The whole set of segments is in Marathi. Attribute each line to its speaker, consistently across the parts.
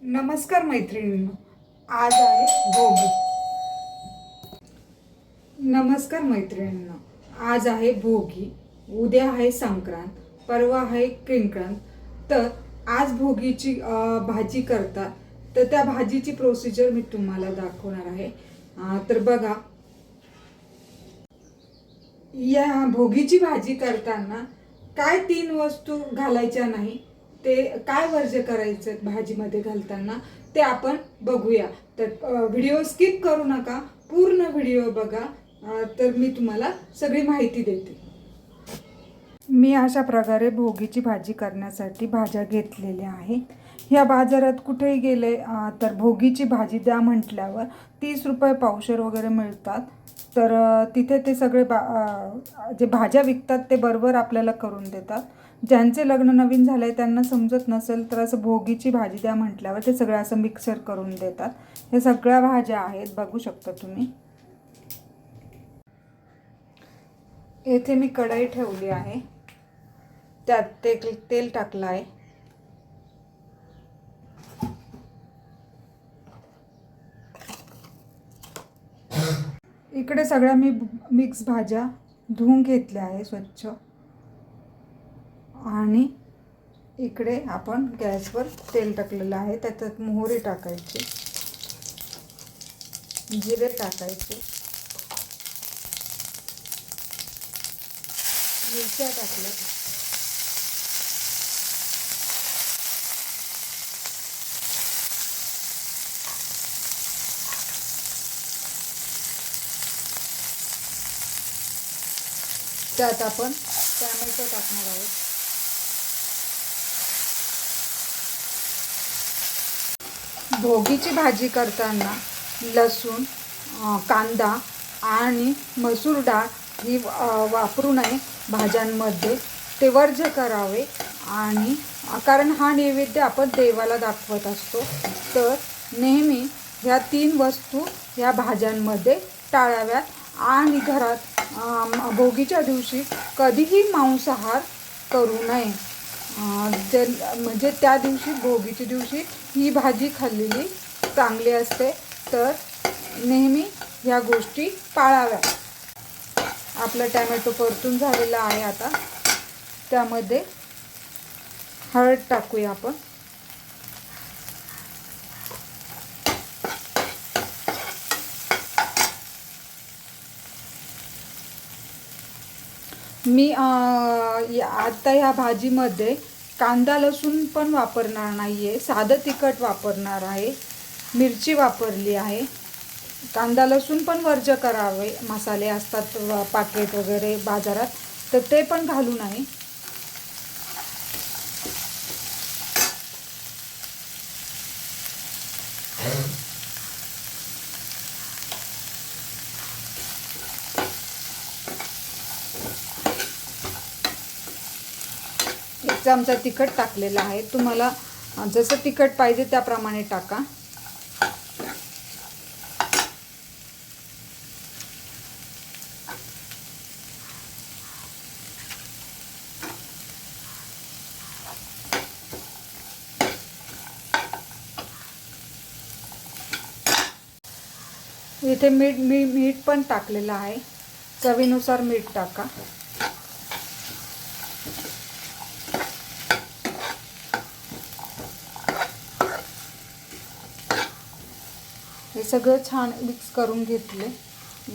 Speaker 1: नमस्कार मैत्रिणींनो, आज आहे भोगी. नमस्कार मैत्रिणींनो, आज आहे भोगी. उद्या आहे संक्रांत, परवा आहे किंक्रांत. तर आज भोगीची भाजी करतात. तर त्या भाजीची प्रोसिजर मी तुम्हाला दाखवणार आहे. तर बघा, या भोगीची भाजी करताना काय 3 वस्तू घालायच्या नाही, ते काय वर्ज्य करायचं भाजीमध्ये घालताना ते आपण बघूया. तर व्हिडिओ स्किप करू नका, पूर्ण व्हिडिओ बघा. तर मी तुम्हाला सगळी माहिती देते. मी अशा प्रकारे भोगीची भाजी करण्यासाठी भाज्या घेतलेल्या आहेत. ह्या बाजारात कुठेही गेले तर भोगीची भाजी द्या म्हटल्यावर 30 रुपये पावशेर वगैरे मिळतात. तर तिथे ते सगळे जे भाज्या विकतात ते बरोबर आपल्याला करून देतात. ज्यांचे लग्न नवीन झालं आहे त्यांना समजत नसेल तर असं भोगीची भाजी द्या म्हटल्यावर ते सगळं असं मिक्सर करून देतात. हे सगळ्या भाज्या आहेत, बघू शकता तुम्ही. येथे मी कढई ठेवली आहे, त्यात तेल टाकलं आहे. इकडे सगळ्या मी मिक्स भाज्या धुवून घेतल्या आहे स्वच्छ. आणि इकडे आपण गॅसवर तेल टाकलेलं आहे, त्याच्यात मोहरी टाकायची, जिरे टाकायचे, मिरच्या टाकल्या, त्यात आपण टोमॅटो टाकणार आहोत. भोगीची भाजी करताना लसूण, कांदा आणि मसूर डाळ ही वापरू नये भाज्यांमध्ये, ते वर्ज्य करावे. आणि कारण हा नैवेद्य आपण देवाला दाखवत असतो, तर नेहमी ह्या 3 वस्तू या भाज्यांमध्ये टाळाव्यात. आणि घरात भोगीच्या दिवशी कधीही मांसाहार करू नये. म्हणजे त्या दिवशी, भोगीच्या दिवशी ही भाजी खाल्लेली चांगली असते. तर नेहमी ह्या गोष्टी पाळाव्या. आपला टोमॅटो परतून झालेला आहे. आता त्यामध्ये हळद टाकूया आपण. मी आता ह्या भाजीमध्ये कांदा लसूण पण वापरणार नाही आहे, साधं तिखट वापरणार आहे, मिरची वापरली आहे. कांदा लसूण पण वर्ज्य करावे. मसाले असतात पाकेट वगैरे बाजारात, तर ते पण घालू नये. एक चमचा तिखट टाकलेला आहे. तुम्हाला जसं तिखट पाहिजे त्याप्रमाणे टाका. इथे मीठ पण टाकलेलं आहे, चवीनुसार मीठ टाका. हे सगळं छान मिक्स करून घेतले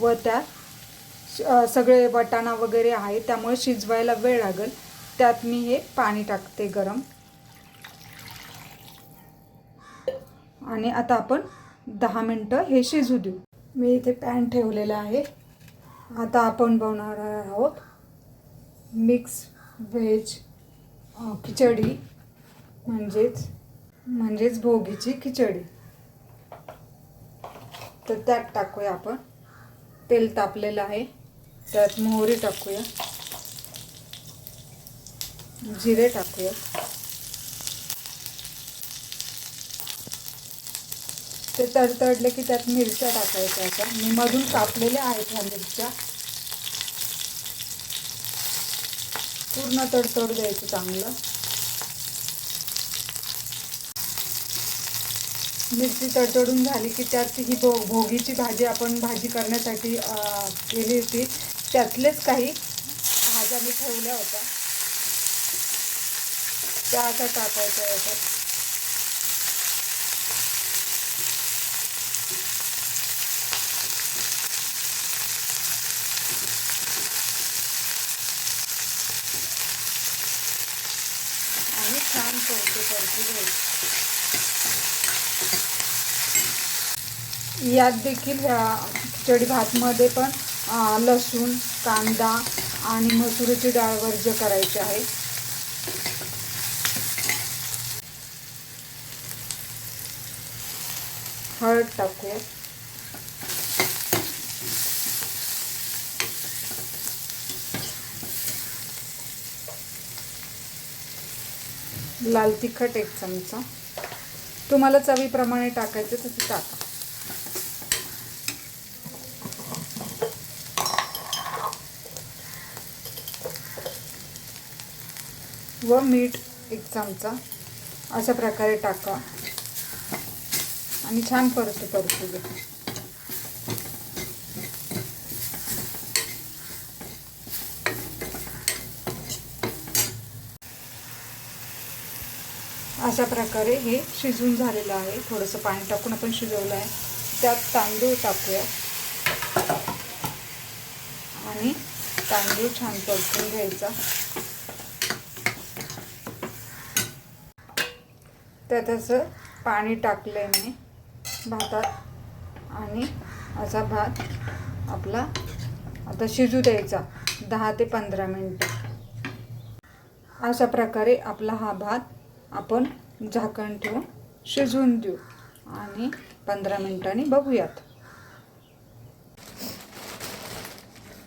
Speaker 1: व त्यात सगळे वाटाणा वगैरे आहे, त्यामुळे शिजवायला वेळ लागेल. त्यात मी हे पाणी टाकते गरम. आणि आता आपण 10 मिनटं हे शिजू देऊ. मी इथे पॅन ठेवलेला आहे. आता आपण बनवणार आहोत मिक्स व्हेज खिचडी, म्हणजेच भोगीची खिचडी. तर त्यात टाकूया आपण. तेल तापलेलं आहे, त्यात मोहरी टाकूया, जिरे टाकूया, ते तडतडले की त्यात मिरच्या टाकायच्या. आता मी मधून कापलेल्या आहेत ह्या मिरच्या. पूर्ण तडतड द्यायचं चांगलं. मिरची तडतडून झाली की त्यात ही भोगीची भाजी आपण भाजी करण्यासाठी केली होती, त्यातलेच काही भाज्या मी ठेवल्या होत्या त्या आता टाकायच्या याच्यात. आणि छान परतू घ्यायचं. यात देखील खिचडी भातमध्ये पण लसूण, कांदा आणि मसुरीची डाळ वर्ज करायची आहे. हळद टाकूया. लाल तिखट 1 चमचा. तुम्हाला चवीप्रमाणे टाकायचं तसं टाका. व मीठ 1 चमचा अशा प्रकारे टाका आणि छान परतू घ्या. अशा प्रकारे हे शिजून झालेलं आहे. थोडंसं पाणी टाकून आपण शिजवलं आहे. त्यात तांदूळ टाकूया आणि तांदूळ छान परतून घ्यायचा. त्यात असं पाणी टाकलं आहे मी भातात आणि असा भात आपला आता शिजू द्यायचा 10 ते 15 मिनटं. अशा प्रकारे आपला हा भात आपण झाकण ठेवून शिजवून देऊ आणि 15 मिनिटांनी बघूयात.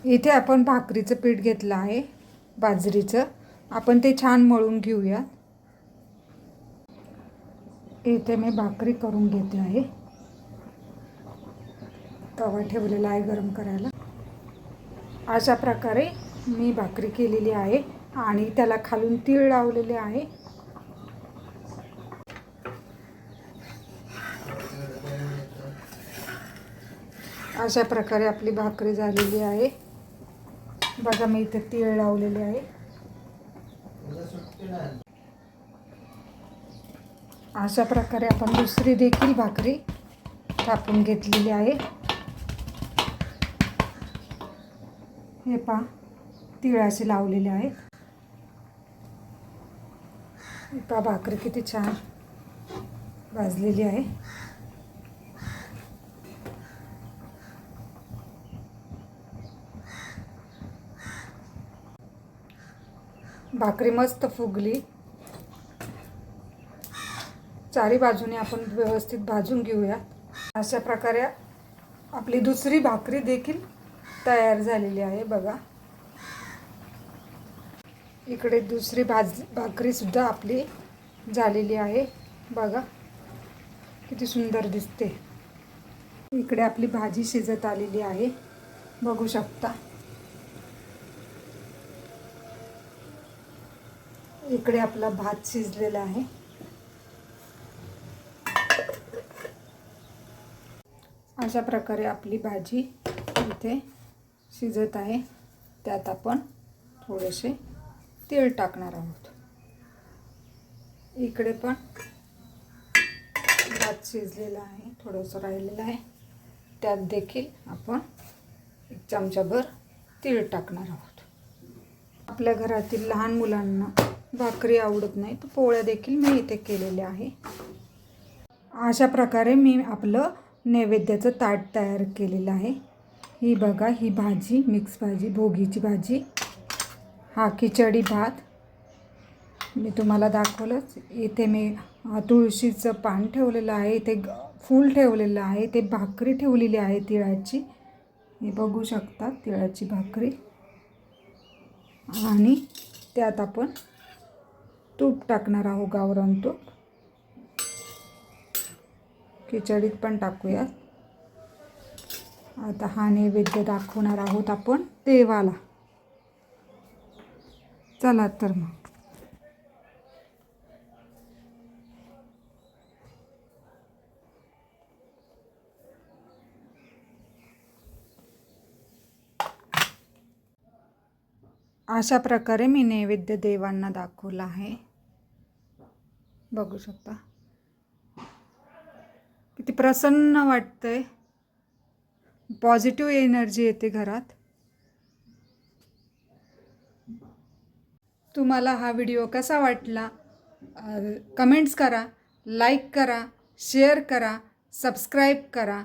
Speaker 1: इथे आपण भाकरीचं पीठ घेतलं आहे बाजरीचं. आपण ते छान मळून घेऊया. इथे मी भाकरी करून घेते आहे. तवा ठेवलेला आहे गरम करायला. अशा प्रकारे मी भाकरी केलेली आहे आणि त्याला खालून तीळ लावलेले आहे. अशा प्रकारे आपली भाकरी झालेली आहे. बघा मी इथे तीळ लावलेले आहे. अशा प्रकारे आपण दुसरी देखील भाकरी थापून घेतलेली आहे. हे पहा तिळाचे लावलेले आहेत. पहा भाकरी किती छान भाजलेली आहे. भाकरी मस्त फुगली. चारी बाजूने आपण व्यवस्थित भाजून घेऊया. अशा प्रकारे आपली दुसरी भाकरी देखील तयार झालेली आहे. बघा इकडे दुसरी भाकरी सुद्धा आपली झालेली आहे. बघा किती सुंदर दिसते. इकडे आपली भाजी शिजत आलेली आहे. बघू शकता. इकडे आपला भात शिजलेला आहे. अशा प्रकारे आपली भाजी इथे शिजत आहे. त्यात आपण थोडेसे तीळ टाकणार आहोत. इकडे पण भात शिजलेला आहे. थोडंसं राहिलेलं आहे. त्यात देखील आपण 1 चमचाभर तीळ टाकणार आहोत. आपल्या घरातील लहान मुलांना भाकरी आवडत नाही तर पोळ्या देखील मी इथे केलेल्या आहे. अशा प्रकारे मी आपलं नैवेद्याचं ताट तयार केलेलं आहे. ही बघा ही भाजी मिक्स भाजी भोगीची भाजी. हा खिचडी भात मी तुम्हाला दाखवलंच. इथे मी तुळशीचं पान ठेवलेलं आहे. इथे फूल ठेवलेलं आहे. ते भाकरी ठेवलेली आहे तिळाची. हे बघू शकता तिळाची भाकरी. आणि त्यात आपण तूप टाकणार आहोत. गावरान तूप खिचडीत पण टाकूया. आता हा नैवेद्य दाखवणार आहोत आपण देवाला. चला तर मग. अशा प्रकारे मी नैवेद्य देवांना दाखवला आहे. बघू शकता किती प्रसन्न वाटतंय, पॉझिटिव्ह एनर्जी येते घरात. तुम्हाला हा व्हिडिओ कसा वाटला कमेंट्स करा, लाईक करा, शेअर करा, सबस्क्राईब करा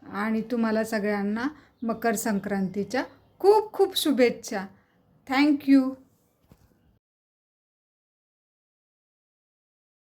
Speaker 1: आणि तुम्हाला सगळ्यांना मकर संक्रांतीच्या खूप खूप शुभेच्छा. थँक्यू.